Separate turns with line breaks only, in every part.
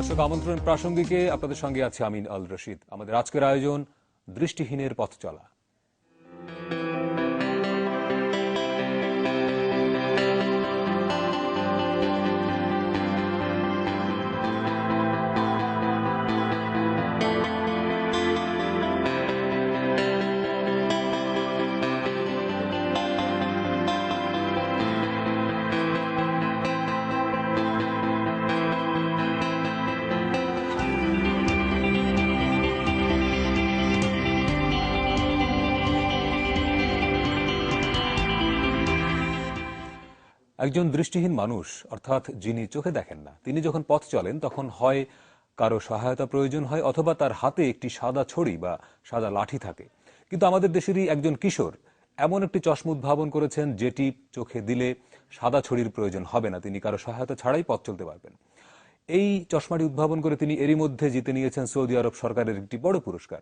দর্শক আমন্ত্রণ প্রাসঙ্গিকে আপনাদের সঙ্গে আছে আমিন আল রশিদ। আমাদের আজকের আয়োজন দৃষ্টিহীনের পথ চলা। একজন দৃষ্টিহীন মানুষ অর্থাৎ যিনি চোখে দেখেন না, তিনি যখন পথ চলেন তখন হয় কারো সহায়তা প্রয়োজন হয় অথবা তার হাতে একটি সাদা ছড়ি বা সাদা লাঠি থাকে। কিন্তু আমাদের দেশেরই একজন কিশোর এমন একটি চশমা উদ্ভাবন করেছেন যেটি চোখে দিলে সাদা ছড়ির প্রয়োজন হবে না, তিনি কারো সহায়তা ছাড়াই পথ চলতে পারবেন। এই চশমাটি উদ্ভাবন করে তিনি এরই মধ্যে জিতে নিয়েছেন সৌদি আরব সরকারের একটি বড় পুরস্কার।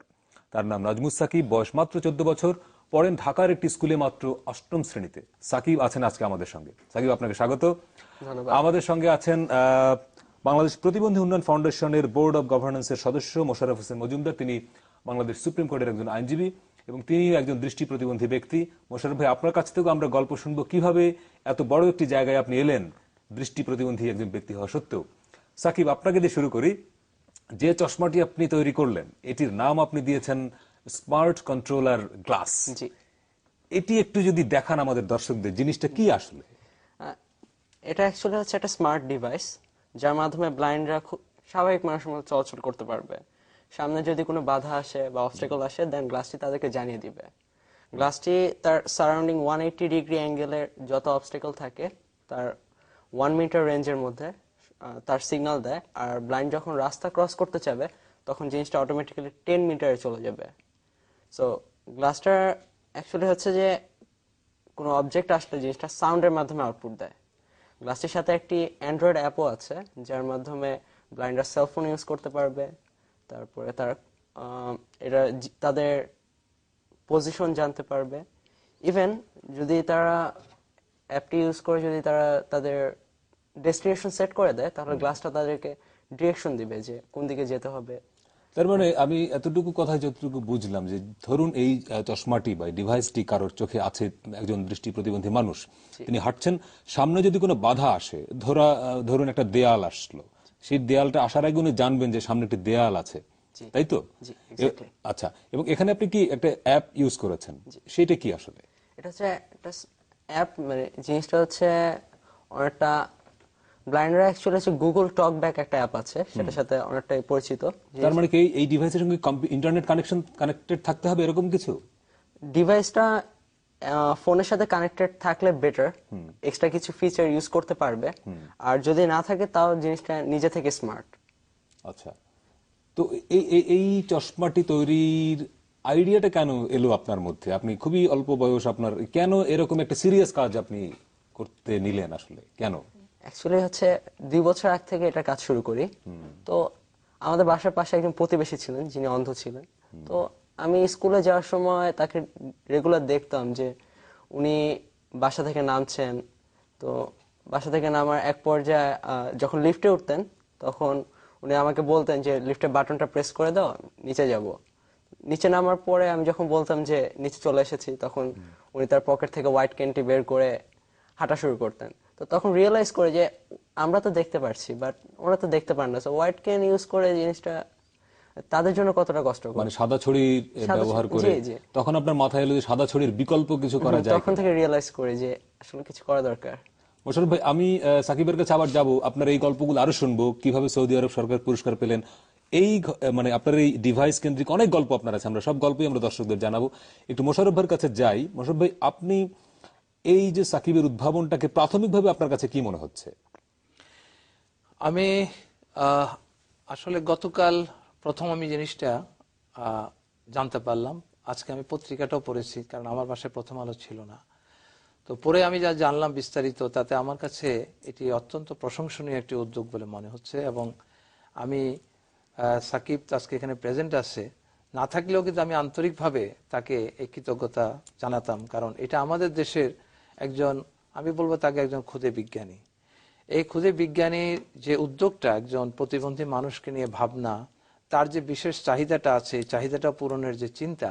তার নাম নাজমুস সাকিব, বয়স মাত্র 14 বছর, পড়েন ঢাকার একটি স্কুলে মাত্র 8ম শ্রেণীতে। সাকিব আছেন আজকে আমাদের সঙ্গে। সাকিব, আপনাকে স্বাগত। আমাদের সঙ্গে আছেন বাংলাদেশ প্রতিবন্ধী উন্নয়ন ফাউন্ডেশনের বোর্ড অব গভর্নেন্সের সদস্য মোশাররফ হোসেন মজুমদার। তিনি বাংলাদেশ সুপ্রিম কোর্টের একজন আইনজীবী এবং তিনি একজন দৃষ্টি প্রতিবন্ধী ব্যক্তি। মোশাররফ ভাই, আপনার কাছ থেকেও আমরা গল্প শুনবো কিভাবে এত বড় একটি জায়গায় আপনি এলেন দৃষ্টি প্রতিবন্ধী একজন ব্যক্তি হওয়া সত্ত্বেও। সাকিব, আপনাকে দিয়ে শুরু করি। যে চশমাটি আপনি তৈরি করলেন এটির নাম আপনি দিয়েছেন স্মার্ট কন্ট্রোলার গ্লাস। এটি একটু যদি দেখান আমাদের দর্শকদের, জিনিসটা কি আসলে?
এটা অ্যাকচুয়ালি হচ্ছে একটা স্মার্ট ডিভাইস যার মাধ্যমে ব্লাইন্ডরা খুব স্বাভাবিক মানুষের মতো চলাচল করতে পারবে। সামনে যদি কোনো বাধা আসে বা অবস্টাকল আসে, দেন গ্লাসটি তাদেরকে জানিয়ে দিবে। গ্লাসটি তার সারাউন্ডিং 180 ডিগ্রি অ্যাঙ্গেলের যত অবস্টাকল থাকে তার 1 মিটার রেঞ্জের মধ্যে তার সিগন্যাল দেয়, আর ব্লাইন্ড যখন রাস্তা ক্রস করতে চাবে তখন জিনিসটা অটোমেটিক্যালি 10 মিটারে চলে যাবে। সো গ্লাসটা অ্যাকচুয়ালি হচ্ছে যে কোনো অবজেক্ট আসলে জিনিসটা সাউন্ডের মাধ্যমে আউটপুট দেয়। গ্লাসটির সাথে একটি অ্যান্ড্রয়েড অ্যাপও আছে যার মাধ্যমে ব্লাইন্ডরা সেলফোন ইউজ করতে পারবে। তারপরে এটা তাদের পজিশন জানতে পারবে। ইভেন যদি তারা অ্যাপটি ইউজ করে যদি তারা তাদের ডেস্টিনেশন সেট করে দেয় তাহলে গ্লাসটা তাদেরকে ডিরেকশন দিবে যে কোন দিকে যেতে হবে।
তার মানে আমি এতটুকু কথা যতটুকু বুঝলাম যে ধরুন এই চশমাটি বা ডিভাইসটি কারোর চোখে আছে, একজন দৃষ্টি প্রতিবন্ধী মানুষ, তিনি হাঁটছেন, সামনে যদি কোনো বাধা আসে, ধরুন একটা দেয়াল আসলো, সেই দেয়ালটা আসার আগে উনি জানবেন যে সামনে একটি দেয়াল আছে, তাই তো? আচ্ছা, এবং এখানে আপনি কি একটা অ্যাপ ইউজ করেছেন, সেটা কি আসলে?
এটা হচ্ছে একটা অ্যাপ, মানে জিনিসটা হচ্ছে অনেকটা ব্লাইন্ডরা অ্যাকচুয়ালি হচ্ছে গুগল টক ব্যাক একটা অ্যাপ আছে, সেটার সাথে অনেকটাই পরিচিত।
তার মানে কি এই ডিভাইসের সঙ্গে ইন্টারনেট কানেক্টেড থাকতে হবে এরকম কিছু?
ডিভাইসটা ফোনের সাথে কানেক্টেড থাকলে বেটার, এক্সট্রা কিছু ফিচার ইউজ করতে পারবে। আর যদি না থাকে তাও জিনিসটা নিজে থেকে স্মার্ট।
আচ্ছা, তো এই চশমাটি তৈরির আইডিয়াটা কেন এলো আপনার মধ্যে? আপনি খুবই অল্প বয়স, আপনার কেন এরকম একটা সিরিয়াস কাজ আপনি করতে নিলেন আসলে, কেন?
অ্যাকচুয়ালি হচ্ছে 2 বছর আগ থেকে এটা কাজ শুরু করি। তো আমাদের বাসার পাশে একজন প্রতিবেশী ছিলেন যিনি অন্ধ ছিলেন। তো আমি স্কুলে যাওয়ার সময় তাকে রেগুলার দেখতাম যে উনি বাসা থেকে নামছেন। তো বাসা থেকে নামার এক পর্যায়ে যখন লিফটে উঠতেন তখন উনি আমাকে বলতেন যে লিফটের বাটনটা প্রেস করে দাও, নিচে যাব। নিচে নামার পরে আমি যখন বলতাম যে নিচে চলে এসেছি, তখন উনি তার পকেট থেকে হোয়াইট ক্যানটি বের করে হাঁটা শুরু করতেন। তো তখন রিয়েলাইজ করে যে আমরা তো দেখতে পারছি বাট ওরা তো দেখতে পারে না, সো হোয়াইট ক্যান ইউজ করে জিনিসটা তাদের জন্য কতটা কষ্টকর।
মানে সাদা ছড়ি ব্যবহার করে তখন আপনার মাথায় এলো যে সাদা ছড়ির বিকল্প কিছু করা যায়।
তখন থেকে রিয়েলাইজ করে যে আসলে কিছু করা দরকার।
মোশাররফ ভাই, আমি সাকিবের কাছে আবার যাব, আপনার এই গল্পগুলো আরো শুনবো, কিভাবে সৌদি আরব সরকার পুরস্কার পেলেন। এই মানে আপনার এই ডিভাইস কেন্দ্রিক অনেক গল্প আপনার আছে, আমরা সব গল্পই আমরা দর্শকদের জানাবো। একটু মোশাররফ ভাইয়ের কাছে যাই। মোশাররফ ভাই, আপনি এই যে সাকিবের উদ্ভাবনটাকে প্রাথমিকভাবে আপনার কাছে কি মনে হচ্ছে?
আমি আসলে গতকাল প্রথম আমি জিনিসটা জানতে পারলাম। আজকে আমি পত্রিকাটাও পড়েছি, কারণ আমার বাসায় প্রথম আলো ছিল না। তো পরে আমি যা জানলাম বিস্তারিত, তাতে আমার কাছে এটি অত্যন্ত প্রশংসনীয় একটি উদ্যোগ বলে মনে হচ্ছে। এবং আমি সাকিব আজকে এখানে প্রেজেন্ট আছে, না থাকলেও কিন্তু আমি আন্তরিকভাবে তাকে এই কৃতজ্ঞতা জানাতাম, কারণ এটা আমাদের দেশের একজন, আমি বলবো তাকে একজন ক্ষুদে বিজ্ঞানী। এই ক্ষুদে বিজ্ঞানীর যে উদ্যোগটা, একজন প্রতিবন্ধী মানুষকে নিয়ে ভাবনা, তার যে বিশেষ চাহিদাটা আছে, এই চাহিদাটা পূরণের যে চিন্তা,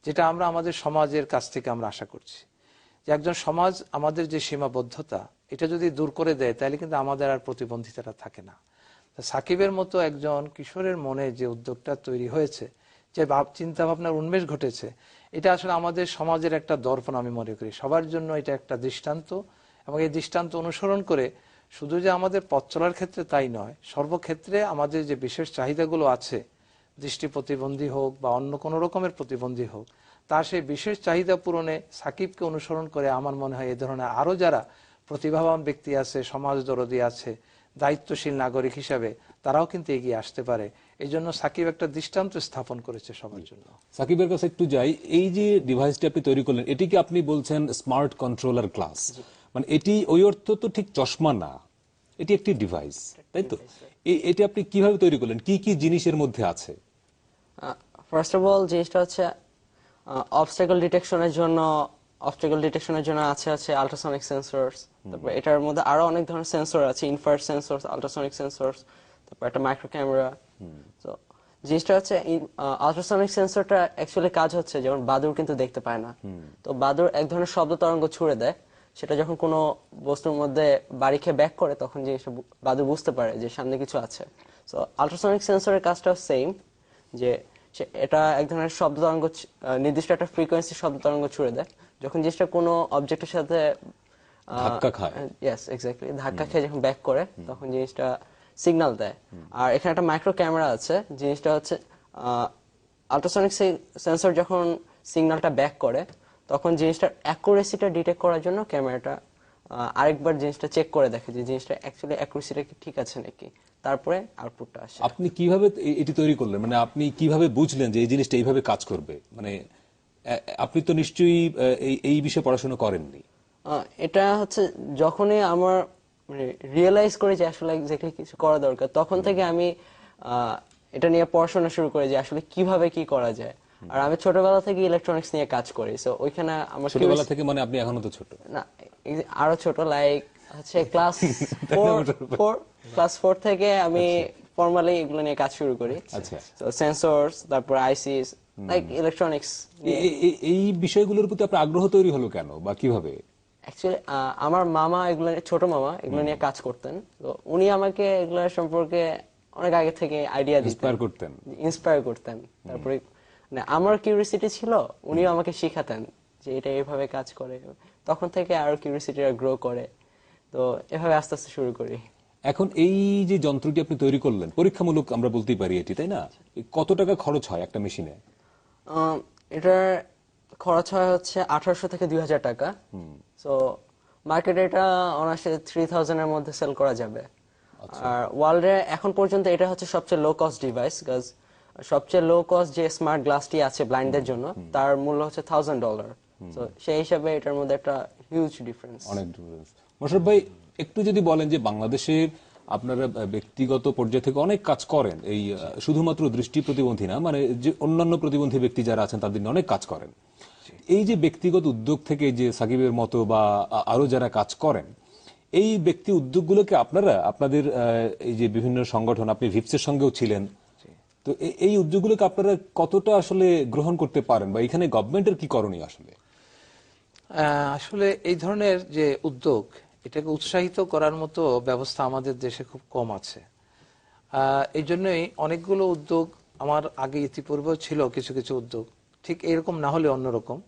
যেটা আমরা আমাদের সমাজের কাছ থেকে আমরা আশা করছি, যে একজন সমাজ আমাদের যে সীমাবদ্ধতা এটা যদি দূর করে দেয় তাহলে কিন্তু আমাদের আর প্রতিবন্ধিতাটা থাকে না। সাকিবের মতো একজন কিশোরের মনে যে উদ্যোগটা তৈরি হয়েছে, যে চিন্তা ভাবনার উন্মেষ ঘটেছে, এটা আসলে আমাদের সমাজের একটা দর্পণ আমি মনে করি। সবার জন্য এটা একটা দৃষ্টান্ত, এবং এই দৃষ্টান্ত অনুসরণ করে শুধু যে আমাদের পথ চলার ক্ষেত্রে তাই নয়, সর্বক্ষেত্রে আমাদের যে বিশেষ চাহিদাগুলো আছে, দৃষ্টি প্রতিবন্ধী হোক বা অন্য কোনো রকমের প্রতিবন্ধী হোক, তার সেই বিশেষ চাহিদা পূরণে সাকিবকে অনুসরণ করে আমার মনে হয় এই ধরনের আরো যারা প্রতিভাবান ব্যক্তি আছে, সমাজ দরদী আছে, দায়িত্বশীল নাগরিক হিসাবে, তারাও কিন্তু এগিয়ে আসতে পারে। এই জন্য সাকিব একটা দৃষ্টান্ত স্থাপন করেছে সবার জন্য।
সাকিবের কাছে একটু যাই, এই যে ডিভাইসটি আপনি তৈরি করলেন, এটিকে আপনি বলছেন স্মার্ট কন্ট্রোলার গ্লাস, মানে এটি ওই অর্থ তো ঠিক চশমা না, এটি একটি ডিভাইস, তাই তো? এটি আপনি কিভাবে তৈরি করলেন, কি কি জিনিসের মধ্যে আছে?
ফার্স্ট অফ অল জিনিসটা হচ্ছে অবস্টাকল ডিটেকশনের জন্য আছে আল্ট্রাসনিক সেন্সরস। তারপর এটার মধ্যে আরো অনেক ধরনের সেন্সর আছে, ইনফ্রারেড সেন্সরস, আল্ট্রাসনিক সেন্সরস, তারপর একটা মাইক্রো ক্যামেরা। তো জিনিসটা হচ্ছে আল্ট্রাসনিক সেন্সরটা অ্যাকচুয়ালি কাজ হচ্ছে, যেমন বাদুড় কিন্তু দেখতে পায় না, তো বাদুড় এক ধরনের শব্দ তরঙ্গ ছুড়ে দেয়, সেটা যখন কোনো বস্তুর মধ্যে বাড়ি খেয়ে ব্যাক করে তখন জিনিসটা বাদুড় বুঝতে পারে যে সামনে কিছু আছে। তো আল্ট্রাসনিক সেন্সরের কাজটাও সেম, যে এটা এক ধরনের শব্দ তরঙ্গ, নির্দিষ্ট একটা ফ্রিকোয়েন্সি শব্দ তরঙ্গ ছুড়ে দেয়, যখন জিনিসটা কোনো অবজেক্টের সাথে
ধাক্কা খায়,
ইয়েস এক্স্যাক্টলি, ধাক্কা খেয়ে যখন ব্যাক করে তখন জিনিসটা সিগন্যাল দেয়। আর এখানে একটা মাইক্রো ক্যামেরা আছে, জিনিসটা হচ্ছে আল্ট্রাসনিক সেন্সর যখন সিগন্যালটা ব্যাক করে তখন জিনিসটার অ্যাকুরেসিটা ডিটেক্ট করার জন্য ক্যামেরাটা আরেকবার জিনিসটা চেক করে দেখে যে জিনিসটা অ্যাকচুয়ালি অ্যাকুরেসিটা কি ঠিক আছে নাকি, তারপরে আউটপুটটা আসে।
আপনি কিভাবে এটি তৈরি করলেন, মানে আপনি কিভাবে বুঝলেন যে এই জিনিসটা এইভাবে কাজ করবে? মানে আপনি তো নিশ্চয়ই এই বিষয়ে পড়াশোনা করেননি।
এটা হচ্ছে যখনই আমার মানে রিয়েলাইজ করি যে আসলে এক্স্যাক্টলি কিছু করা দরকার, তখন থেকে আমি এটা নিয়ে পড়াশোনা শুরু করি যে আসলে কিভাবে কি করা যায়। আর আমি ছোটবেলা থেকে ইলেকট্রনিক্স নিয়ে কাজ করি, সো ওইখানে আমার
ছোটবেলা থেকে, মানে আপনি এখনো তো ছোট
না, আরো ছোট, লাইক হচ্ছে ক্লাস 4 থেকে আমি ফর্মালি এগুলো নিয়ে কাজ শুরু করি।
আচ্ছা,
তো সেন্সরস, তারপর আইসিস, লাইক ইলেকট্রনিক্স।
এই বিষয়গুলোর প্রতি আপনার আগ্রহ তৈরি হলো কেন বা কিভাবে?
অ্যাকচুয়ালি আমার মামা ছোট মামা এগুলো নিয়ে কাজ করতেন, তো উনি আমাকে এগুলো সম্পর্কে অনেক আগে থেকে আইডিয়া দিতেন, ইন্সপায়ার করতেন। তারপরে মানে আমার কিউরিওসিটি ছিল, উনিও আমাকে শিখাতেন যে এটা এইভাবে কাজ করে, তখন থেকে আরো কিউরিওসিটিটা গ্রো করে, তো এভাবে আস্তে আস্তে শুরু করি।
এখন এই যে যন্ত্রটি আপনি তৈরি করলেন, পরীক্ষামূলক আমরা বলতেই পারি এটি, তাই না? কত টাকা খরচ হয় একটা মেশিনে?
এটার খরচ হয় হচ্ছে 1800 থেকে 2000 টাকা। সো মার্কেটে এটা অনায়াসে 3000 এর মধ্যে সেল করা যাবে। আর ওয়ার্ল্ডে এখন পর্যন্ত এটা হচ্ছে সবচেয়ে লো কস্ট ডিভাইস, বিকজ সবচেয়ে লো কস্ট যে স্মার্ট গ্লাসটি আছে ব্লাইন্ডদের জন্য তার মূল্য হচ্ছে $1000। তো সেই হিসাবে এটার মধ্যে একটা হিউজ ডিফারেন্স,
অনেক ডিফারেন্স। মোশাররফ ভাই, একটু যদি বলেন যে বাংলাদেশে আপনারা ব্যক্তিগত পর্যায়ে থেকে অনেক কাজ করেন, এই শুধুমাত্র দৃষ্টি প্রতিবন্ধী না, মানে যে অন্যান্য প্রতিবন্ধী ব্যক্তি যারা আছেন তাদের নিয়ে অনেক কাজ করেন। এই যে ব্যক্তিগত উদ্যোগ থেকে যে সাকিবের মতো বা আরো যারা কাজ করেন, এই ব্যক্তি উদ্যোগগুলোকে আপনারা আপনাদের এই যে বিভিন্ন সংগঠন, আপনি ভিপসের সঙ্গেও ছিলেন, তো এই উদ্যোগগুলোকে আপনারা কতটা আসলে গ্রহণ করতে পারেন বা এখানে গভর্নমেন্টের কি করণীয় আসলে?
আসলে এই ধরনের যে উদ্যোগ, এটাকে উৎসাহিত করার মতো ব্যবস্থা আমাদের দেশে খুব কম আছে। এই জন্যই অনেকগুলো উদ্যোগ আমার আগে ইতিপূর্বেও ছিল, কিছু কিছু উদ্যোগ ঠিক এরকম না হলে অন্যরকম,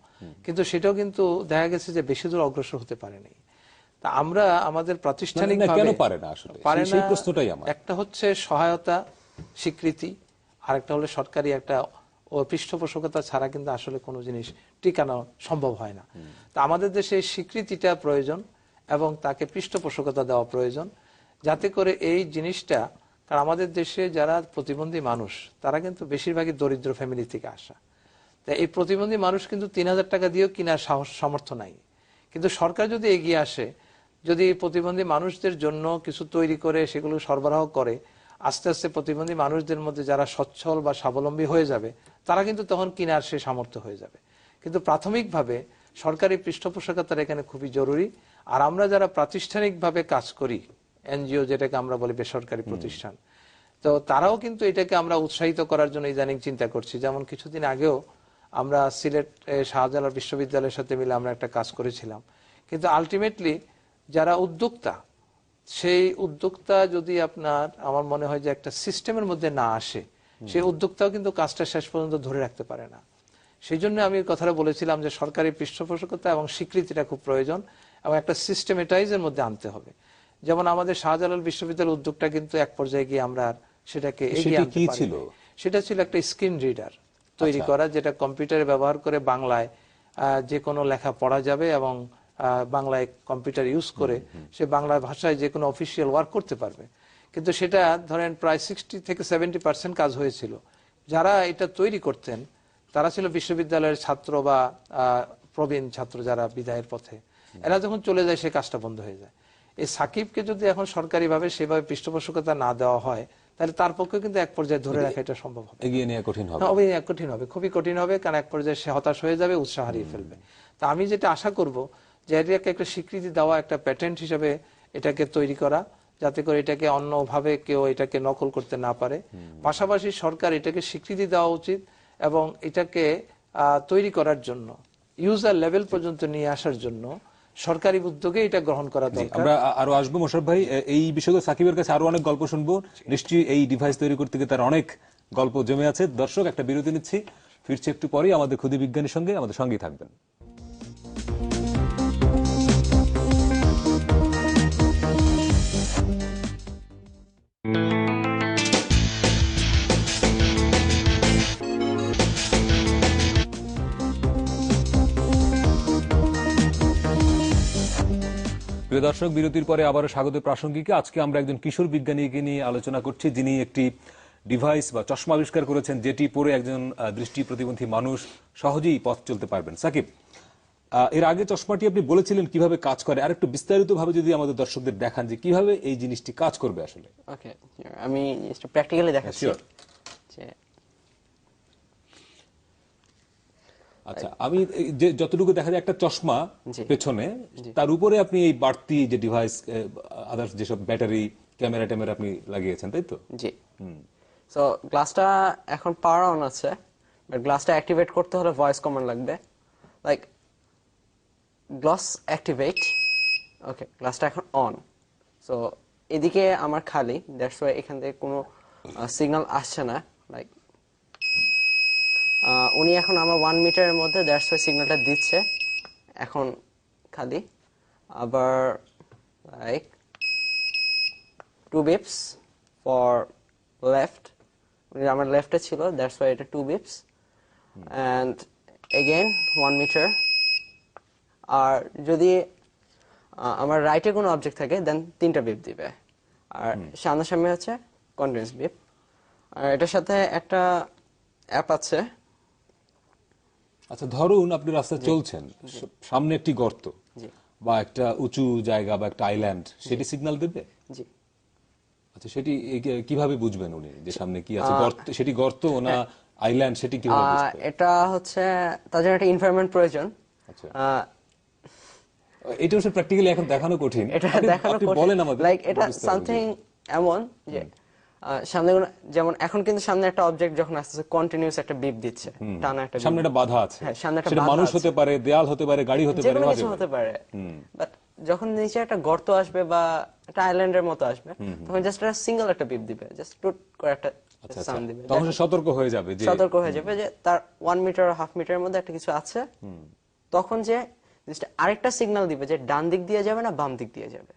কিন্তু সেটাও কিন্তু দেখা গেছে যে বেশি দূর অগ্রসর হতে পারেনি। তা আমরা আমাদের প্রাতিষ্ঠানিক
পারে না,
একটা হচ্ছে সহায়তা, স্বীকৃতি, আরেকটা হলো সরকারি একটা পৃষ্ঠপোষকতা ছাড়া কিন্তু আসলে কোনো জিনিস টিকানো সম্ভব হয় না। তা আমাদের দেশে স্বীকৃতিটা প্রয়োজন এবং তাকে পৃষ্ঠপোষকতা দেওয়া প্রয়োজন, যাতে করে এই জিনিসটা, কারণ আমাদের দেশে যারা প্রতিবন্ধী মানুষ তারা কিন্তু বেশিরভাগই দরিদ্র ফ্যামিলি থেকে আসা। তা এই প্রতিবন্ধী মানুষ কিন্তু 3000 টাকা দিয়েও কেনার সামর্থ্য নাই। কিন্তু সরকার যদি এগিয়ে আসে, যদি প্রতিবন্ধী মানুষদের জন্য কিছু তৈরি করে সেগুলো সরবরাহ করে, আস্তে আস্তে প্রতিবন্ধী মানুষদের মধ্যে যারা সচ্ছল বা স্বাবলম্বী হয়ে যাবে, তারা কিন্তু তখন কেনার সে সামর্থ্য হয়ে যাবে। কিন্তু প্রাথমিকভাবে সরকারি পৃষ্ঠপোষকতার এখানে খুবই জরুরি। আর আমরা যারা প্রাতিষ্ঠানিকভাবে কাজ করি এনজিও যেটাকে আমরা বলি বেসরকারি প্রতিষ্ঠান, তো তারাও কিন্তু এটাকে আমরা উৎসাহিত করার জন্য ইদানিং চিন্তা করছি। যেমন কিছুদিন আগেও আমরা সিলেট শাহজালাল বিশ্ববিদ্যালয়ের সাথে মিলে আমরা একটা কাজ করেছিলাম, কিন্তু আলটিমেটলি যারা উদ্যোক্তা, সেই উদ্যোক্তা যদি আপনার আমার মনে হয় যে একটা সিস্টেমের মধ্যে না আসে, সেই উদ্যোক্তাও কিন্তু কাজটা শেষ পর্যন্ত ধরে রাখতে পারে না। সেই জন্য আমি কথাটা বলেছিলাম যে সরকারি পৃষ্ঠপোষকতা এবং স্বীকৃতিটা খুব প্রয়োজন এবং একটা সিস্টেমেটাইজের মধ্যে আনতে হবে। যেমন আমাদের শাহজালাল বিশ্ববিদ্যালয়ের উদ্যোগটা কিন্তু এক পর্যায়ে গিয়ে আমরা সেটাকে এগিয়ে আনতে পারি। সেটা ছিল একটা স্ক্রিন রিডার তৈরি করা, যেটা কম্পিউটারে ব্যবহার করে বাংলায় যে কোনো লেখা পড়া যাবে এবং বাংলায় কম্পিউটার ইউজ করে সে বাংলা ভাষায় যে কোনো অফিসিয়াল ওয়ার্ক করতে পারবে। কিন্তু সেটা ধরেন প্রায় 60 থেকে 70% কাজ হয়েছিল। যারা এটা তৈরি করতেন তারা ছিল বিশ্ববিদ্যালয়ের ছাত্র বা প্রবীণ ছাত্র যারা বিদায়ের পথে। এরা যখন চলে যায় সে কাজটা বন্ধ হয়ে যায়। এই সাকিবকে যদি এখন সরকারিভাবে সেভাবে পৃষ্ঠপোষকতা না দেওয়া হয়, তাহলে তার পক্ষে কিন্তু এক পর্যায়ে ধরে রাখা এটা সম্ভব হবে,
এগিয়ে নেওয়া কঠিন হবে।
কঠিন হবে, খুবই কঠিন হবে, কারণ এক পর্যায়ে সে হতাশ হয়ে যাবে, উৎসাহ হারিয়ে ফেলবে। তা আমি যেটা আশা করব যে এটাকে একটা স্বীকৃতি দেওয়া, একটা প্যাটেন্ট হিসেবে এটাকে তৈরি করা, যাতে করে এটাকে অন্যভাবে কেউ এটাকে নকল করতে না পারে। পাশাপাশি সরকার এটাকে স্বীকৃতি দেওয়া উচিত এবং এটাকে তৈরি করার জন্য ইউজার লেভেল পর্যন্ত নিয়ে আসার জন্য সরকারি উদ্যোগে এটা গ্রহণ করা দরকার।
আমরা আরো আসবো মোশাররফ ভাই, এই বিষয়ে সাকিবের কাছে আরো অনেক গল্প শুনবো। নিশ্চয়ই এই ডিভাইস তৈরি করতে গিয়ে তার অনেক গল্প জমে আছে। দর্শক, একটা বিরতি নিচ্ছি, ফিরছি একটু পরেই আমাদের ক্ষুদে বিজ্ঞানীর সঙ্গে। আমাদের সঙ্গেই থাকবেন। প্রিয় দর্শক, বিরতির পরে আবারও স্বাগত প্রাসঙ্গিকে। আজকে আমরা একজন কিশোর বিজ্ঞানীকে নিয়ে আলোচনা করছি, যিনি একটি ডিভাইস বা চশমা আবিষ্কার করেছেন, যেটি পরে একজন দৃষ্টি প্রতিবন্ধী মানুষ সহজেই পথ চলতে পারবেন। সাকিব, এর আগে চশমাটি আপনি বলেছিলেন কিভাবে কাজ করে, আর একটু বিস্তারিতভাবে যদি আমাদের দর্শকদের দেখান যে কিভাবে এই জিনিসটি কাজ করবে আসলে।
ওকে, আমি প্র্যাকটিক্যালি দেখাচ্ছি।
আচ্ছা, আমি যে যতটুকু দেখা যায় একটা চশমা পেছনে, তার উপরে আপনি এই বাড়তি যে ডিভাইস, আদার্স যেসব ব্যাটারি, ক্যামেরা ট্যামেরা আপনি লাগিয়েছেন, তাই তো?
জি। সো গ্লাসটা এখন পাওয়ার অন আছে, বাট গ্লাসটা অ্যাক্টিভেট করতে হলে ভয়েস কমান্ড লাগবে, লাইক গ্লাস অ্যাক্টিভেট। ওকে, গ্লাসটা এখন অন। সো এদিকে আমার খালি, দ্যাটস ওয়াই এখান থেকে কোনো সিগন্যাল আসছে না। লাইক উনি এখন আমার 1 মিটারের মধ্যে, দ্যাটস ওয়াই সিগন্যালটা দিচ্ছে। এখন খালি, আবার লাইক 2 বিপস ফর লেফট, আমার লেফটে ছিল, দ্যাটস ওয়াই এটা 2 বিপস, অ্যান্ড এগেইন 1 মিটার। আর যদি আমার রাইটে কোনো অবজেক্ট থাকে দেন 3টা বিপ দিবে, আর সামনাসামনি হচ্ছে কন্টিনিউয়াস বিপ। আর এটার সাথে একটা অ্যাপ আছে।
আচ্ছা, ধরুন আপনি রাস্তায় চলছেন, সামনে একটি গর্ত বা একটা উঁচু জায়গা বা একটা আইল্যান্ড, সেটি সিগন্যাল দেবে?
জি।
আচ্ছা, সেটি কিভাবে বুঝবেন উনি যে সামনে কি আছে? গর্ত, সেটি গর্ত না আইল্যান্ড, সেটি কিভাবে বুঝবেন?
এটা হচ্ছে তার জন্য একটা এনভায়রনমেন্ট প্রয়োজন।
আচ্ছা, এটা হচ্ছে প্র্যাকটিক্যালি এখন দেখানো কঠিন।
এটা দেখানো
আপনি
কঠিন,
বলেন আমাদের,
লাইক এটা সামথিং এমন যে সামনে যেমন এখন কিন্তু সামনে একটা অবজেক্ট যখন আসছে কন্টিনিউয়াস একটা বিপ দিচ্ছে, টানা একটা
সামনে একটা বাধা আছে।
হ্যাঁ, সামনে একটা
সেটা
বাধা
মানুষ
আছে,
হতে পারে, দেয়াল হতে পারে, গাড়ি হতে পারে,
যেকোনো কিছু হতে পারে। বাট যখন নিচে একটা গর্ত আসবে বা একটা আইল্যান্ডের মতো আসবে, তখন জাস্ট একটা সিঙ্গেল একটা বিপ দিবে, জাস্ট টুট করে একটা সাউন্ড দিবে।
তখন সে সতর্ক হয়ে যাবে
যে তার 1 মিটার বা হাফ মিটারের মধ্যে একটা কিছু আছে। তখন যে আরেকটা সিগন্যাল দিবে যে ডান দিক দিয়ে যাবে না বাম দিক দিয়ে যাবে,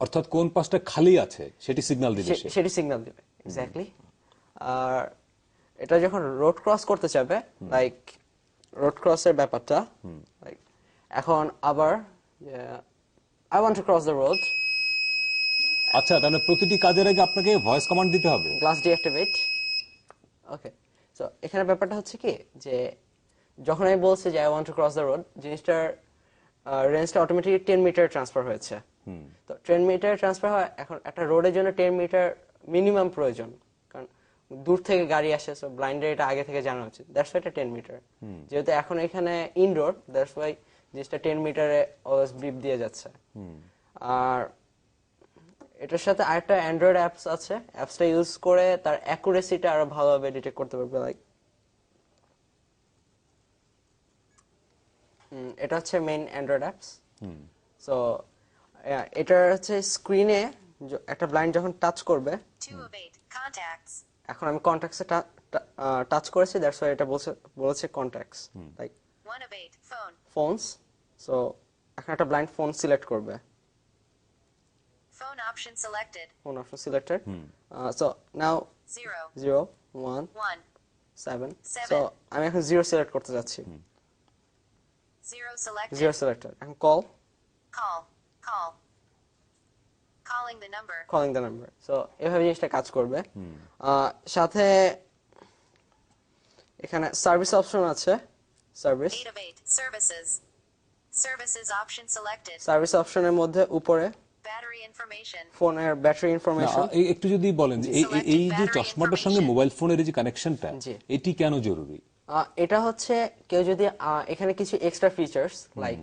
অর্থাৎ কোন পাশটা খালি আছে সেটি সিগন্যাল দিবে,
সেটি সিগন্যাল দিবে। এক্স্যাক্টলি। আর এটা যখন রোড ক্রস করতে যাবে, লাইক রোড ক্রসের ব্যাপারটা, লাইক এখন আবার I want to cross the road.
আচ্ছা, তাহলে প্রতিটি কাজের আগে আপনাকে ভয়েস কমান্ড দিতে হবে।
Glass deactivate. ওকে, সো এখানে ব্যাপারটা হচ্ছে কি যে যখন আমি বলছি যে I want to cross the road, জিনিসটার রেঞ্জটা অটোমেটিক 10 মিটার ট্রান্সফার হয়েছে। তো 10 মিটার ট্রান্সফার হয়, এখন একটা রোডের জন্য 10 মিটার মিনিমাম প্রয়োজন, কারণ দূর থেকে গাড়ি আসে, সো ব্লাইন্ডের এটা আগে থেকে জানা উচিত। দ্যাটস ওয়াই এটা 10 মিটার। যেহেতু এখন এখানে ইনডোর, দ্যাটস ওয়াই জিনিসটা 10 মিটারে অলওয়েজ বিপ দিয়ে যাচ্ছে। আর এটার সাথে আরেকটা অ্যান্ড্রয়েড অ্যাপস আছে, অ্যাপসটা ইউজ করে তার অ্যাকুরেসিটা আরো ভালোভাবে ডিটেক্ট করতে পারবে। লাইক এটা হচ্ছে মেইন অ্যান্ড্রয়েড অ্যাপস। সো এটার হচ্ছে স্ক্রিনে একটা ব্লাইন্ড যখন টাচ করবে,
2 of 8. Contacts.
এখন আমি কন্ট্যাক্টসে টাচ করেছি, দ্যাটস ওয়াই এটা বলেছে contacts. Like
1 of 8. Phone.
Phones. So এখন একটা ব্লাইন্ড ফোন সিলেক্ট করবে,
Phone option selected.
Phone option selected. So now
0.
0 1
1.
7।
7
so আমি এখন 0 সিলেক্ট করতে যাচ্ছি।
0 selected.
0 সিলেক্টেড। এখন call,
Call. Call. Calling the number.
Calling the number. So এভাবে জিনিসটা কাজ করবে। সাথে এখানে সার্ভিস অপশন আছে, service
8 of 8. Services. Services option selected.
Service অপশনের মধ্যে উপরে
Battery information.
ফোনের ব্যাটারি
না,
ইনফরমেশন।
একটু যদি বলেন যে এই যে চশমাটার সঙ্গে মোবাইল ফোনের এই যে কানেকশনটা,
জি।
এটি কেন জরুরি?
এটা হচ্ছে কেউ যদি এখানে কিছু এক্সট্রা ফিচার্স লাইক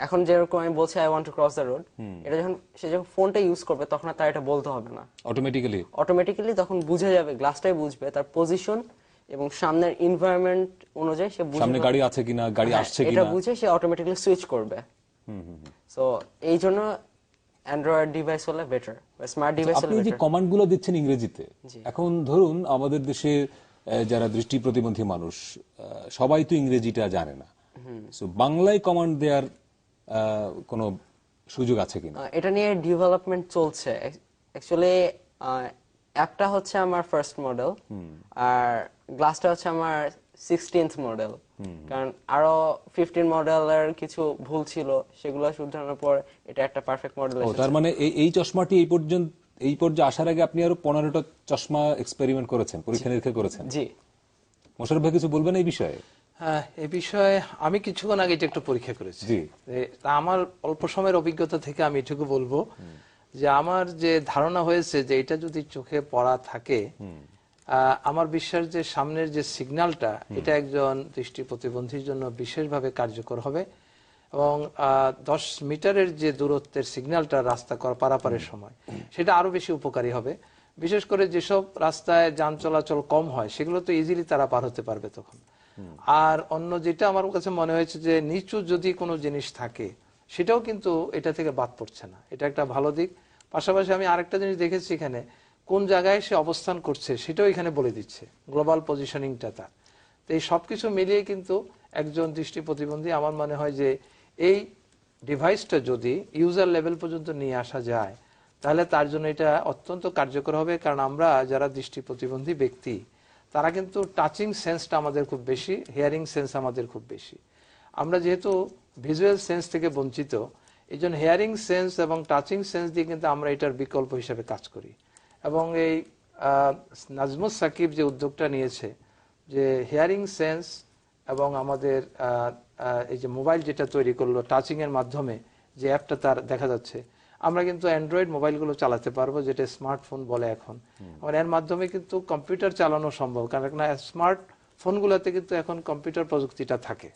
এখন যেরকম আমি বলছি I want to cross the road, এটা সে যখন ফোনটা ইউজ করবে তখন আর তার এটা বলতে হবে না,
অটোমেটিক্যালি
তখন বুঝে যাবে, গ্লাসটাই বুঝবে তার পজিশন এবং সামনের এনভায়রনমেন্ট অনুযায়ী সে বুঝবে
সামনে গাড়ি আছে কিনা, গাড়ি আসছে
এটা
কিনা,
বুঝে সে অটোমেটিক্যালি সুইচ করবে। সো এই জন্য অ্যান্ড্রয়েড ডিভাইস হলে বেটার, স্মার্ট ডিভাইস হলে
আপনি যে
বেটার।
কমান্ডগুলো দিচ্ছেন ইংরেজিতে, এখন ধরুন আমাদের দেশে যারা দৃষ্টি প্রতিবন্ধী মানুষ সবাই তো ইংরেজিটা জানে না, সো বাংলায় কমান্ড দেওয়ার কোনো সুযোগ আছে কিনা?
এটা নিয়ে ডেভেলপমেন্ট চলছে। অ্যাকচুয়ালি অ্যাপটা হচ্ছে আমার ফার্স্ট মডেল, আর গ্লাসটা হচ্ছে আমার 16th মডেল, কারণ আরো 15 মডেলের কিছু ভুল ছিল, সেগুলো শুধরানোর পর এটা একটা পারফেক্ট মডেল
ও
এসেছে।
তার মানে এই চশমাটি এই পর্যায়ে আসার আগে আপনি আরো 15টা চশমা এক্সপেরিমেন্ট করেছেন, পরীক্ষা নিরীক্ষা করেছেন।
জি।
মোশাররফ ভাই কিছু বলবেন এই বিষয়ে?
হ্যাঁ, এই বিষয়ে আমি কিছুক্ষণ আগে এটা একটু পরীক্ষা করেছি।
জি।
তা আমার অল্প সময়ের অভিজ্ঞতা থেকে আমি এটুকু বলবো যে আমার যে ধারণা হয়েছে যে এটা যদি চোখে পড়া থাকে, আমার বিশ্বাস যে সামনের যে সিগন্যালটা এটা একজন দৃষ্টি প্রতিবন্ধীর জন্য বিশেষভাবে কার্যকর হবে, এবং 10 মিটারের যে দূরত্বের সিগন্যালটা রাস্তা পারাপারের সময় সেটা আরো বেশি উপকারী হবে। বিশেষ করে যেসব রাস্তায় যান চলাচল কম হয় সেগুলো তো ইজিলি তারা পার হতে পারবে তখন। আর অন্য যেটা আমার কাছে মনে হয়েছে যে নিচু যদি কোনো জিনিস থাকে সেটাও কিন্তু এটা থেকে বাদ পড়ছে না, এটা একটা ভালো দিক। পাশাপাশি আমি আরেকটা জিনিস দেখেছি, এখানে কোন জায়গায় সে অবস্থান করছে সেটাও এখানে বলে দিচ্ছে, গ্লোবাল পজিশনিংটা তার। তো এই সবকিছু মিলিয়ে কিন্তু একজন দৃষ্টি প্রতিবন্ধী আমার মনে হয় যে এই ডিভাইসটা যদি ইউজার লেভেল পর্যন্ত নিয়ে আসা যায় তাহলে তার জন্য এটা অত্যন্ত কার্যকর হবে। কারণ আমরা যারা দৃষ্টি প্রতিবন্ধী ব্যক্তি তারা কিন্তু টাচিং সেন্সটা আমাদের খুব বেশি, হিয়ারিং সেন্স আমাদের খুব বেশি। আমরা যেহেতু ভিজুয়াল সেন্স থেকে বঞ্চিত, এই জন্য হিয়ারিং সেন্স এবং টাচিং সেন্স দিয়ে কিন্তু আমরা এটার বিকল্প হিসেবে কাজ করি। এবং এই নাজমুস সাকিব যে উদ্যোগটা নিয়েছে যে হিয়ারিং সেন্স এবং আমাদের এই যে মোবাইল যেটা তৈরি করলো টাচিং এর মাধ্যমে যে অ্যাপটা তার দেখা যাচ্ছে, আমরা কিন্তু অ্যান্ড্রয়েড মোবাইলগুলো চালাতে পারবো, যেটা স্মার্টফোন বলে এখন। আমার এর মাধ্যমে কিন্তু কম্পিউটার চালানো সম্ভব, কারণ স্মার্ট ফোনগুলোতে কিন্তু এখন কম্পিউটার প্রযুক্তিটা থাকে।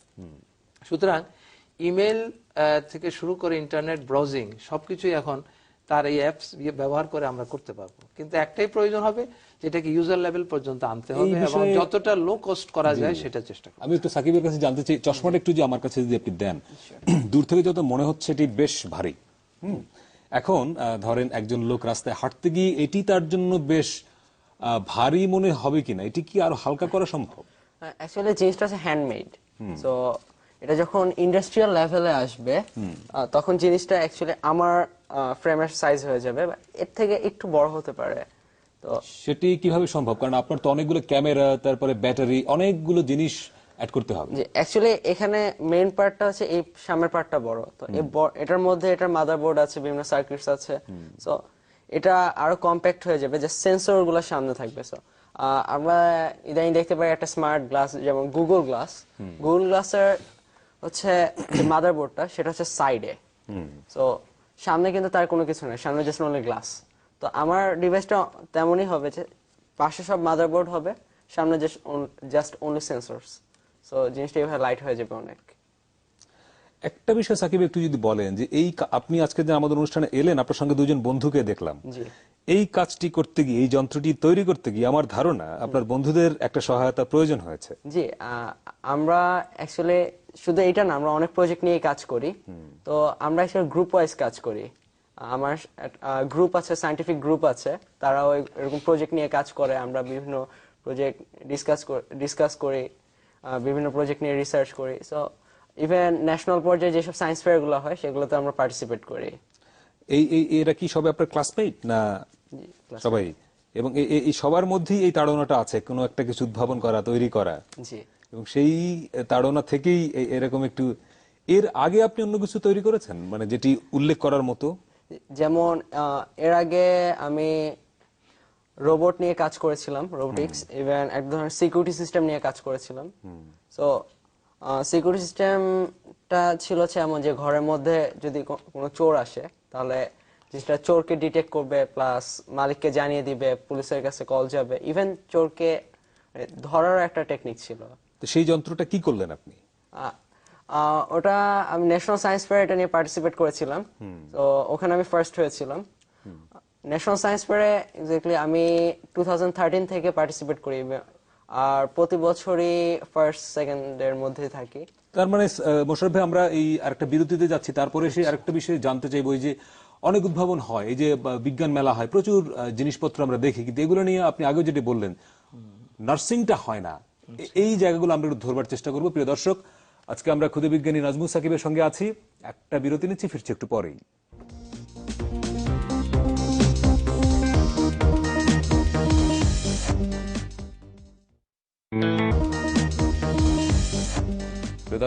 সুতরাং ইমেল থেকে শুরু করে ইন্টারনেট ব্রাউজিং সবকিছুই এখন তার এই অ্যাপস ব্যবহার করে আমরা করতে পারবো। কিন্তু একটাই প্রয়োজন হবে, যেটাকে ইউজার লেভেল পর্যন্ত আনতে হবে এবং যতটা লো কস্ট করা যায় সেটা চেষ্টা করব।
আমি একটু সাকিবের কাছে জানতে চাই, চশমাটা একটু যে আমার কাছে যদি আপনি দেন, দূর থেকে যত মনে হচ্ছে এটি বেশ ভারী। এখন ধরেন একজন লোক রাস্তায় হাঁটতে গিয়ে এটি তার জন্য বেশ ভারী মনে হবে কিনা, এটি কি আরো হালকা করা সম্ভব?
অ্যাকচুয়ালি জিনিসটা হচ্ছে হ্যান্ডমেড, সো এটা যখন ইন্ডাস্ট্রিয়াল লেভেলে আসবে তখন জিনিসটা অ্যাকচুয়ালি আমার ফ্রেমের সাইজ হয়ে যাবে, এর থেকে একটু বড় হতে পারে। তো
সেটি কিভাবে সম্ভব? কারণ আপনার তো অনেকগুলো ক্যামেরা, তারপরে ব্যাটারি, অনেকগুলো জিনিস অ্যাড করতে হবে।
যে অ্যাকচুয়ালি এখানে মেইন পার্টটা হচ্ছে এই সামনের পার্টটা বড়, তো এটার মধ্যে এটার মাদারবোর্ড আছে, বিভিন্ন সার্কিটস আছে, সো এটা আরো কম্প্যাক্ট হয়ে যাবে, যে সেন্সর গুলো সামনে থাকবে। সো আমরা ইদানিং দেখতে পাই একটা স্মার্ট গ্লাস যেমন গুগল গ্লাসের হচ্ছে যে মাদারবোর্ডটা সেটা হচ্ছে সাইডে, সো সামনে কিন্তু তার কোনো কিছু নেই, সামনে জাস্ট অনলি গ্লাস। তো আমার ডিভাইসটা তেমনই হবে, যে পাশে সব মাদারবোর্ড হবে, সামনে জাস্ট অনলি সেন্সরস, সো জিনিসটা এভাবে লাইট হয়ে যাবে অনেক।
একটা বিষয় সাকিব একটু যদি বলেন যে আপনি আজকে যে আমাদের অনুষ্ঠানে এলেন, আপনার সঙ্গে দুজন বন্ধুকে দেখলাম,
জি
এই কাজটি করতে গিয়ে, এই যন্ত্রটি তৈরি করতে গিয়ে আমার ধারণা আপনার বন্ধুদের একটা সহায়তা প্রয়োজন হয়েছে।
জি আমরা অ্যাকচুয়ালি শুধু এটা না, আমরা অনেক প্রজেক্ট নিয়ে কাজ করি। তো আমরা অ্যাকচুয়ালি গ্রুপ ওয়াইজ কাজ করি। আমার গ্রুপ আছে, সায়েন্টিফিক গ্রুপ আছে, তারা ওই এরকম প্রজেক্ট নিয়ে কাজ করে। আমরা বিভিন্ন প্রজেক্ট ডিসকাস করি, বিভিন্ন প্রজেক্ট নিয়ে রিসার্চ করি। সো ইভেন ন্যাশনাল পর্যায়ে যেসব সায়েন্স ফেয়ার গুলো হয় সেগুলোতে আমরা পার্টিসিপেট করি।
এরা কি সবাই আপনার ক্লাসমেট না সবাই? এবং এই সবার মধ্যেই এই তাড়নাটা আছে কোনো একটা কিছু উদ্ভাবন করা, তৈরি করা,
জি
এবং সেই তাড়না থেকেই এরকম একটু। এর আগে আপনি অন্য কিছু তৈরি করেছেন, মানে যেটি উল্লেখ করার মতো?
যেমন এর আগে আমি রোবট নিয়ে কাজ করেছিলাম, রোবোটিক্স। ইভেন এক ধরনের সিকিউরিটি সিস্টেম নিয়ে কাজ করেছিলাম। সো সিকিউরিটি সিস্টেমটা ছিল এমন যে ঘরের মধ্যে যদি কোনো চোর আসে তাহলে জিনিসটা চোরকে ডিটেক্ট করবে, প্লাস মালিককে জানিয়ে দিবে, পুলিশের কাছে কল যাবে। ইভেন চোরকে ধরার একটা টেকনিক ছিল।
তো সেই যন্ত্রটা কি করলেন আপনি?
ওটা আমি ন্যাশনাল সায়েন্স ফেয়ার এটা নিয়ে পার্টিসিপেট করেছিলাম। তো ওখানে আমি ফার্স্ট হয়েছিলাম। ন্যাশনাল সায়েন্স ফেয়ারে এক্স্যাক্টলি আমি 2013 থেকে পার্টিসিপেট করি, আর প্রতি বছরই ফার্স্ট সেকেন্ডের মধ্যে থাকি।
তার মানে মোশাররফ ভাই, আমরা এই আরেকটা বিরতিতে যাচ্ছি, তারপরে সেই আরেকটা বিষয় জানতে চাইবো। এই যে অনেক উদ্ভাবন হয়, এই যে বিজ্ঞান মেলা হয়, প্রচুর জিনিসপত্র আমরা দেখি, কিন্তু এগুলো নিয়ে আপনি আগে যেটা বললেন নার্সিংটা হয় না, এই জায়গাগুলো আমরা একটু ধরবার চেষ্টা করবো। প্রিয় দর্শক, আজকে আমরা ক্ষুদে বিজ্ঞানী নাজমুস সাকিবের সঙ্গে আছি। একটা বিরতি নিচ্ছি, ফিরছি একটু পরেই।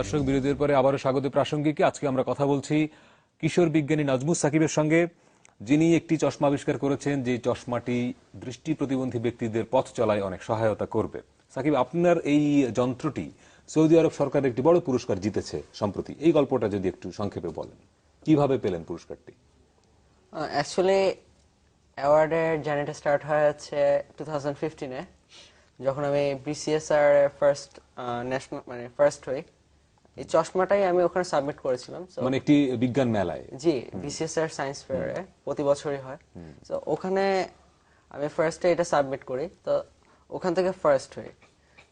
দর্শক, বিরতির পরে আবারও স্বাগত প্রাসঙ্গিকে। আজকে আমরা কথা বলছি কিশোর বিজ্ঞানী নাজমুস সাকিবের সঙ্গে, যিনি একটি চশমা আবিষ্কার করেছেন, যে চশমাটি দৃষ্টি প্রতিবন্ধী ব্যক্তিদের পথ চলায় অনেক সহায়তা করবে। সাকিব, আপনার এই যন্ত্রটি সৌদি আরব সরকারের একটি বড় পুরস্কার জিতেছে সম্প্রতি। এই গল্পটা যদি একটু সংক্ষেপে বলেন, কিভাবে পেলেন পুরস্কারটি?
অ্যাকচুয়ালি অ্যাওয়ার্ডের জার্নিটা স্টার্ট হয় হচ্ছে 2015-এ, যখন আমি বিসিএসআর ফার্স্ট ন্যাশনাল মানে ফার্স্ট হই। এই চশমাটাই আমি ওখানে সাবমিট করেছিলাম। So,
মানে একটি বিজ্ঞান মেলায়?
জি, বিসিএসআর সায়েন্স ফেয়ারে প্রতি বছরই হয়। তো ওখানে আমি ফার্স্টে এটা সাবমিট করি, তো ওখান থেকে ফার্স্ট হই।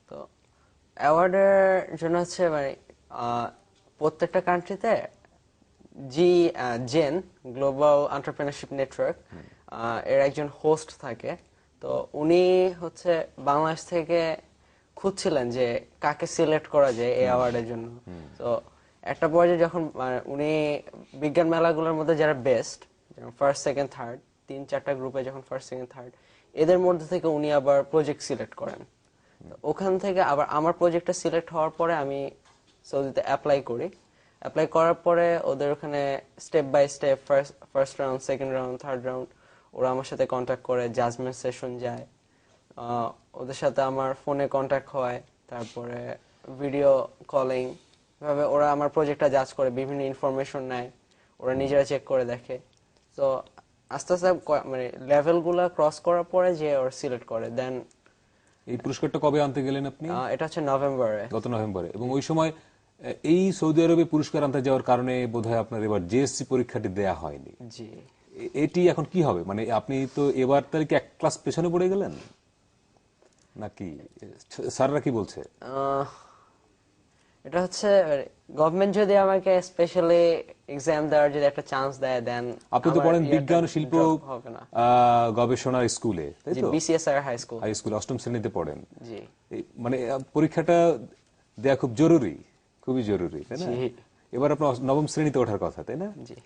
তো অ্যাওয়ার্ডের জন্য মানে প্রত্যেকটা কান্ট্রিতে জেন গ্লোবাল এন্টারপ্রেনারশিপ নেটওয়ার্ক এর একজন হোস্ট থাকে। তো উনি বাংলাদেশ থেকে খুঁজছিলেন যে কাকে সিলেক্ট করা যায় এই অ্যাওয়ার্ডের জন্য। তো একটা পর্যায়ে যখন উনি বিজ্ঞান মেলাগুলোর মধ্যে যারা বেস্ট, যেমন ফার্স্ট সেকেন্ড থার্ড, 3-4টা গ্রুপে যখন ফার্স্ট সেকেন্ড থার্ড, এদের মধ্যে থেকে উনি আবার প্রজেক্ট সিলেক্ট করেন। ওখান থেকে আবার আমার প্রজেক্টটা সিলেক্ট হওয়ার পরে আমি সৌদিতে অ্যাপ্লাই করি। অ্যাপ্লাই করার পরে ওদের ওখানে step by step, first round, second round, third round, ওরা আমার সাথে কন্ট্যাক্ট করে, জাজমেন্ট সেশন যায়, ওদের সাথে আমার ফোনে কন্ট্যাক্ট হয়, তারপরে ভিডিও কলিং, এভাবে ওরা আমার প্রজেক্টটা জাজ করে, বিভিন্ন ইনফরমেশন নেয়, ওরা নিজেরা চেক করে দেখে। তো আস্তে আস্তে মানে লেভেলগুলো ক্রস করার পরে যে ওরা সিলেক্ট করে। দেন
এই পুরস্কারটা কবে আনতে গেলেন আপনি?
এটা নভেম্বরে,
গত নভেম্বরে। এবং ওই সময় এই সৌদি আরবে পুরস্কার আনতে যাওয়ার কারণে বোধহয় আপনার এবার জেএসসি পরীক্ষাটি দেয়া হয়নি।
জি।
এটি এখন কি হবে? মানে আপনি তো এবার তারিখে এক ক্লাস পেছনে পড়ে গেলেন নাকি? স্যাররা কি বলছে?
এটা গভর্নমেন্ট যদি আমাকে স্পেশালি এক্সাম দেওয়ার যদি একটা চান্স দেয়, দেন
আপনি তো পড়েন বিজ্ঞান শিল্প গবেষণা স্কুলে, তাই তো?
বিসিএসআর হাই স্কুল,
হাই স্কুল 8ম শ্রেণীতে পড়েন।
জি।
মানে পরীক্ষাটা দেয়া খুব জরুরি, খুবই জরুরি, তাই না? এবার আপনার 9ম শ্রেণীতে ওঠার কথা, তাই না?
জি।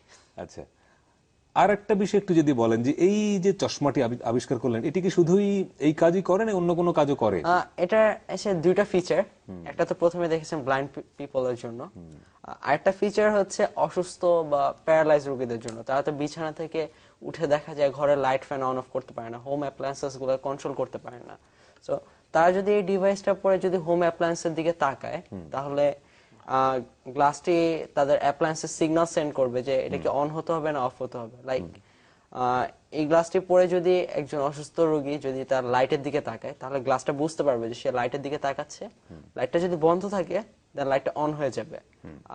আচ্ছা, আর একটা বিষয় একটু যদি বলেন, যে এই যে চশমাটি আবিষ্কার করলেন, এটি কি শুধুই এই কাজই করে না, অন্য কোনো কাজও করে?
এটা এসে দুইটা ফিচার। একটা তো প্রথমে দেখেছেন ব্লাইন্ড পিপলের জন্য, আরেকটা ফিচার অসুস্থ বা প্যারালাইজ রোগীদের জন্য। তারা তো বিছানা থেকে উঠে দেখা যায় ঘরে লাইট ফ্যান অন অফ করতে পারে না, হোম অ্যাপ্লায়েন্সেস গুলো কন্ট্রোল করতে পারে না। সো তারা যদি এই ডিভাইসটা পরে যদি হোম অ্যাপ্লায়েন্সের দিকে তাকায়, তাহলে গ্লাসটি তাদের অ্যাপ্লায়েন্সের সিগন্যাল সেন্ড করবে যে এটা কি অন হতে হবে না অফ হতে হবে। লাইক এই গ্লাসটি পরে যদি একজন অসুস্থ রোগী যদি তার লাইটের দিকে তাকায়, তাহলে গ্লাসটা বুঝতে পারবে যে সে লাইটের দিকে তাকাচ্ছে। লাইটটা যদি বন্ধ থাকে, দেন লাইটটা অন হয়ে যাবে।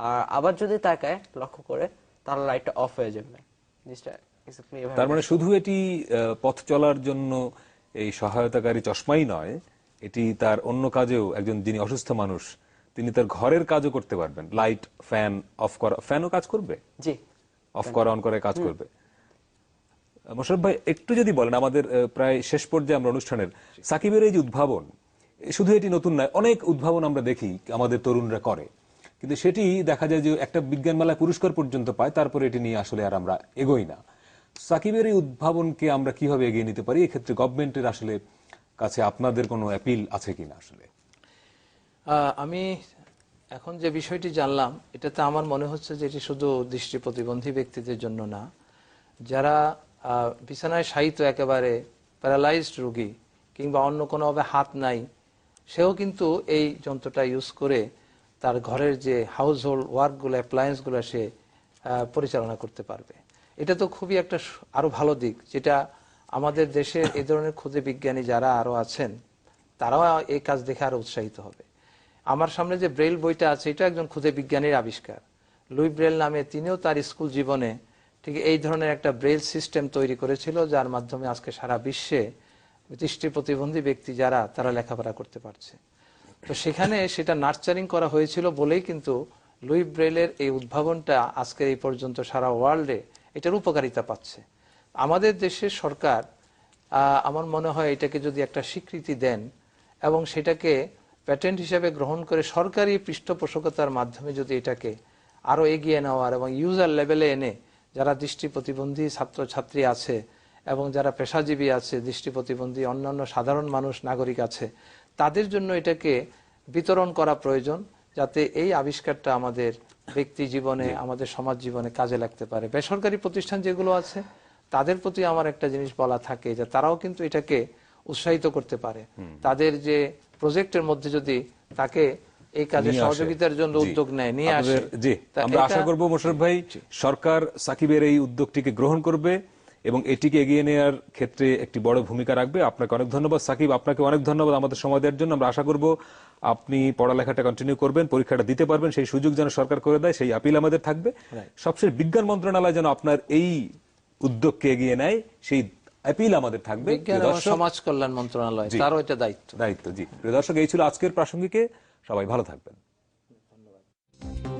আর আবার যদি তাকায় লক্ষ্য করে, তাহলে লাইটটা অফ হয়ে যাবে। জিনিসটা exactly এভাবে
তার মানে শুধু এটি পথ চলার জন্য এই সহায়তাকারী চশমাই নয়, এটি তার অন্য কাজেও, একজন যিনি অসুস্থ মানুষ তিনি তার ঘরের কাজও করতে পারবেন। লাইট, ফ্যান অফ করা, ফ্যানও কাজ করবে,
জি
অফ করা অন করে কাজ করবে। মোশাররফ ভাই, একটু যদি বলেন, আমাদের প্রায় শেষ পর্যায়ে আমরা অনুষ্ঠানের, সাকিবের এই যে উদ্ভাবন, শুধু এটি নতুন নয়, অনেক উদ্ভাবন আমরা দেখি আমাদের তরুণরা করে, কিন্তু সেটি দেখা যায় যে একটা বিজ্ঞান মেলায় পুরস্কার পর্যন্ত পায়, তারপরে এটি নিয়ে আসলে আর আমরা এগোই না। সাকিবের এই উদ্ভাবনকে আমরা কিভাবে এগিয়ে নিতে পারি? এক্ষেত্রে গভর্নমেন্টের আসলে কাছে আপনাদের কোনো অ্যাপিল আছে কিনা? আসলে
আমি এখন যে বিষয়টি জানলাম, এটাতে আমার মনে হচ্ছে যে এটি শুধু দৃষ্টি প্রতিবন্ধী ব্যক্তিদের জন্য না, যারা বিছানায় শায়িত একেবারে প্যারালাইজড রোগী কিংবা অন্য কোনোভাবে হাত নাই, সেও কিন্তু এই যন্ত্রটা ইউজ করে তার ঘরের যে হাউস হোল্ড ওয়ার্কগুলো, অ্যাপ্লায়েন্সগুলো সে পরিচালনা করতে পারবে। এটা তো খুবই একটা আরো ভালো দিক, যেটা আমাদের দেশের এই ধরনের ক্ষুদে বিজ্ঞানী যারা আরো আছেন তারাও এই কাজ দেখে আরো উৎসাহিত হবে। আমার সামনে যে ব্রেইল বইটা আছে, এটা একজন ক্ষুদে বিজ্ঞানীর আবিষ্কার। লুই ব্রেল নামে তিনিও তার স্কুল জীবনে ঠিক এই ধরনের একটা ব্রেইল সিস্টেম তৈরি করেছিল, যার মাধ্যমে আজকে সারা বিশ্বে দৃষ্টি প্রতিবন্ধী ব্যক্তি যারা, তারা লেখাপড়া করতে পারছে। তো সেখানে সেটা নার্চারিং করা হয়েছিল বলেই কিন্তু লুই ব্রেলের এই উদ্ভাবনটা আজকের এই পর্যন্ত সারা ওয়ার্ল্ডে এটার উপকারিতা পাচ্ছে। আমাদের দেশের সরকার আমার মনে হয় এটাকে যদি একটা স্বীকৃতি দেন এবং সেটাকে প্যাটেন্ট হিসেবে গ্রহণ করে সরকারি পৃষ্ঠপোষকতার মাধ্যমে যদি এটাকে আরো এগিয়ে নেওয়ার এবং ইউজার লেভেলে এনে যারা দৃষ্টি প্রতিবন্ধী ছাত্রছাত্রী আছে এবং যারা পেশাজীবী আছে, দৃষ্টি প্রতিবন্ধী অন্যান্য সাধারণ মানুষ, নাগরিক আছে, তাদের জন্য এটাকে বিতরণ করা প্রয়োজন, যাতে এই আবিষ্কারটা আমাদের ব্যক্তি জীবনে, আমাদের সমাজ জীবনে কাজে লাগতে পারে। বেসরকারি প্রতিষ্ঠান যেগুলো আছে তাদের প্রতি আমার একটা জিনিস বলা থাকে যে তারাও কিন্তু এটাকে উৎসাহিত করতে পারে। তাদের যে প্রজেক্টের মধ্যে যদি তাকে এই কাজে সহযোগিতার জন্য উদ্যোগ নেয়, নিয়ে আসে।
জি, আমরা আশা করব মোশাররফ ভাই, সরকার সাকিবের এই উদ্যোগটিকে গ্রহণ করবে এবং এটিকে এগিয়ে নেওয়ার ক্ষেত্রে একটি বড় ভূমিকা রাখবে। আপনাকে অনেক ধন্যবাদ সাকিব, আপনাকে অনেক ধন্যবাদ আমাদের সময় দেওয়ার জন্য। আমরা আশা করব আপনি পড়ালেখাটা কন্টিনিউ করবেন, পরীক্ষাটা দিতে পারবেন, সেই সুযোগ যেন সরকার করে দেয়, সেই আপিল আমাদের থাকবে। সবশেষ বিজ্ঞান মন্ত্রণালয় যেন আপনার এই উদ্যোগকে এগিয়ে নেয়, সেই আপিল আমাদের থাকবে।
বিজ্ঞান এবং সমাজ কল্যাণ মন্ত্রণালয়, তারও এটা দায়িত্ব।
জি প্রিয় দর্শক, এই ছিল আজকের প্রাসঙ্গিকে। সবাই ভালো থাকবেন। ধন্যবাদ।